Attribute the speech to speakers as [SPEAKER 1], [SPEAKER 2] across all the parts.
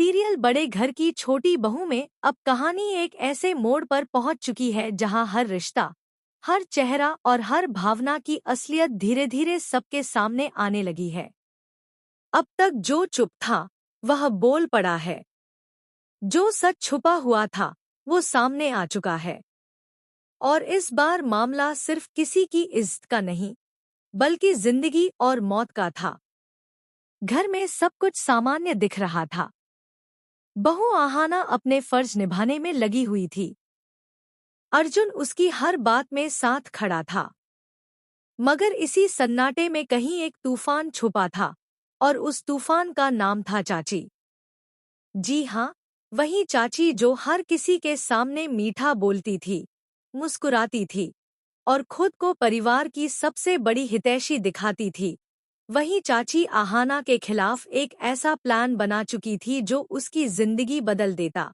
[SPEAKER 1] Serial बड़े घर की छोटी बहू में अब कहानी एक ऐसे मोड़ पर पहुंच चुकी है जहां हर रिश्ता, हर चेहरा और हर भावना की असलियत धीरे धीरे सबके सामने आने लगी है। अब तक जो चुप था वह बोल पड़ा है। जो सच छुपा हुआ था वो सामने आ चुका है। और इस बार मामला सिर्फ किसी की इज्जत का नहीं, बल्कि जिंदगी और मौत का था। घर में सब कुछ सामान्य दिख रहा था। बहू आहाना अपने फर्ज निभाने में लगी हुई थी। अर्जुन उसकी हर बात में साथ खड़ा था। मगर इसी सन्नाटे में कहीं एक तूफान छुपा था, और उस तूफान का नाम था चाची। जी हाँ, वही चाची जो हर किसी के सामने मीठा बोलती थी, मुस्कुराती थी और खुद को परिवार की सबसे बड़ी हितैषी दिखाती थी। वही चाची आहाना के खिलाफ एक ऐसा प्लान बना चुकी थी जो उसकी जिंदगी बदल देता।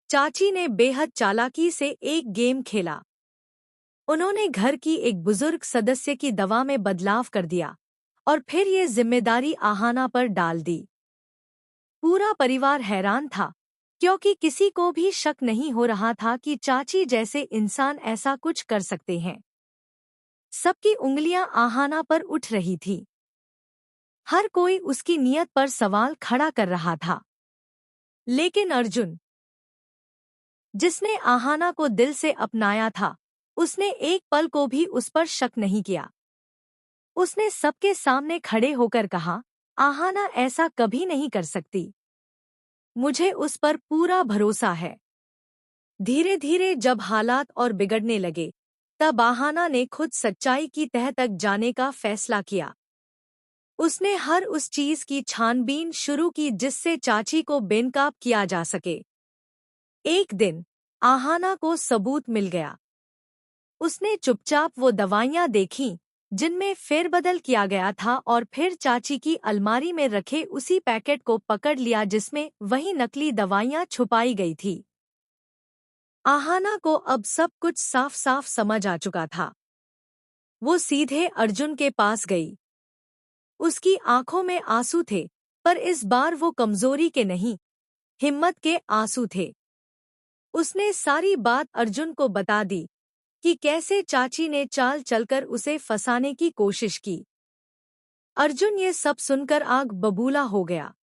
[SPEAKER 1] चाची ने बेहद चालाकी से एक गेम खेला। उन्होंने घर की एक बुजुर्ग सदस्य की दवा में बदलाव कर दिया और फिर ये जिम्मेदारी आहाना पर डाल दी। पूरा परिवार हैरान था, क्योंकि किसी को भी शक नहीं हो रहा था कि चाची जैसे इंसान ऐसा कुछ कर सकते हैं। सबकी उंगलियां आहाना पर उठ रही थी। हर कोई उसकी नीयत पर सवाल खड़ा कर रहा था। लेकिन अर्जुन, जिसने आहाना को दिल से अपनाया था, उसने एक पल को भी उस पर शक नहीं किया। उसने सबके सामने खड़े होकर कहा, आहाना ऐसा कभी नहीं कर सकती। मुझे उस पर पूरा भरोसा है। धीरे धीरे जब हालात और बिगड़ने लगे, तब आहाना ने खुद सच्चाई की तह तक जाने का फैसला किया। उसने हर उस चीज की छानबीन शुरू की जिससे चाची को बेनकाब किया जा सके। एक दिन आहाना को सबूत मिल गया। उसने चुपचाप वो दवाइयां देखीं जिनमें फेरबदल किया गया था, और फिर चाची की अलमारी में रखे उसी पैकेट को पकड़ लिया जिसमें वही नकली दवाइयां छुपाई गई थी। आहाना को अब सब कुछ साफ साफ समझ आ चुका था। वो सीधे अर्जुन के पास गई। उसकी आंखों में आंसू थे, पर इस बार वो कमजोरी के नहीं, हिम्मत के आंसू थे। उसने सारी बात अर्जुन को बता दी कि कैसे चाची ने चाल चलकर उसे फंसाने की कोशिश की। अर्जुन ये सब सुनकर आग बबूला हो गया।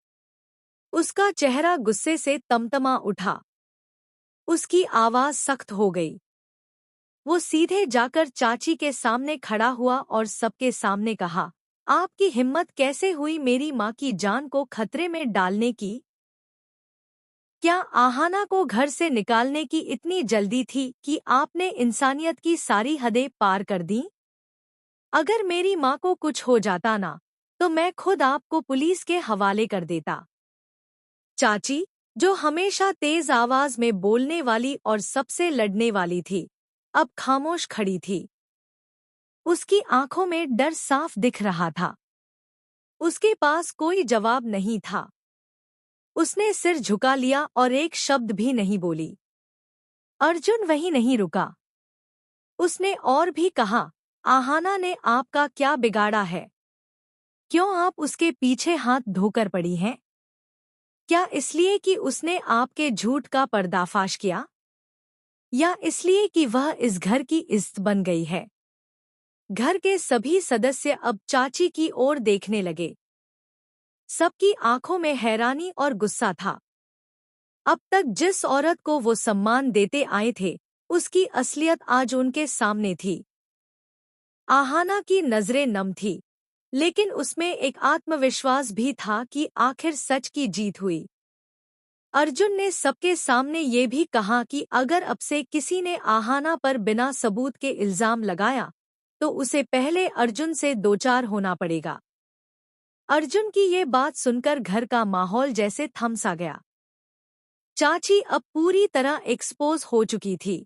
[SPEAKER 1] उसका चेहरा गुस्से से तमतमा उठा। उसकी आवाज सख्त हो गई। वो सीधे जाकर चाची के सामने खड़ा हुआ और सबके सामने कहा, आपकी हिम्मत कैसे हुई मेरी माँ की जान को खतरे में डालने की? क्या आहाना को घर से निकालने की इतनी जल्दी थी कि आपने इंसानियत की सारी हदें पार कर दी? अगर मेरी माँ को कुछ हो जाता ना, तो मैं खुद आपको पुलिस के हवाले कर देता। चाची, जो हमेशा तेज आवाज में बोलने वाली और सबसे लड़ने वाली थी, अब खामोश खड़ी थी। उसकी आंखों में डर साफ दिख रहा था। उसके पास कोई जवाब नहीं था। उसने सिर झुका लिया और एक शब्द भी नहीं बोली। अर्जुन वहीं नहीं रुका। उसने और भी कहा, आहाना ने आपका क्या बिगाड़ा है? क्यों आप उसके पीछे हाथ धोकर पड़ी हैं? क्या इसलिए कि उसने आपके झूठ का पर्दाफाश किया, या इसलिए कि वह इस घर की इज्जत बन गई है? घर के सभी सदस्य अब चाची की ओर देखने लगे। सबकी आंखों में हैरानी और गुस्सा था। अब तक जिस औरत को वो सम्मान देते आए थे, उसकी असलियत आज उनके सामने थी। आहाना की नजरें नम थी, लेकिन उसमें एक आत्मविश्वास भी था कि आखिर सच की जीत हुई। अर्जुन ने सबके सामने ये भी कहा कि अगर अब से किसी ने आहाना पर बिना सबूत के इल्जाम लगाया, तो उसे पहले अर्जुन से दो चार होना पड़ेगा। अर्जुन की ये बात सुनकर घर का माहौल जैसे थम सा गया। चाची अब पूरी तरह एक्सपोज हो चुकी थी।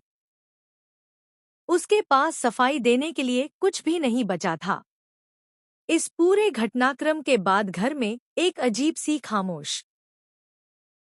[SPEAKER 1] उसके पास सफाई देने के लिए कुछ भी नहीं बचा था। इस पूरे घटनाक्रम के बाद घर में एक अजीब सी खामोश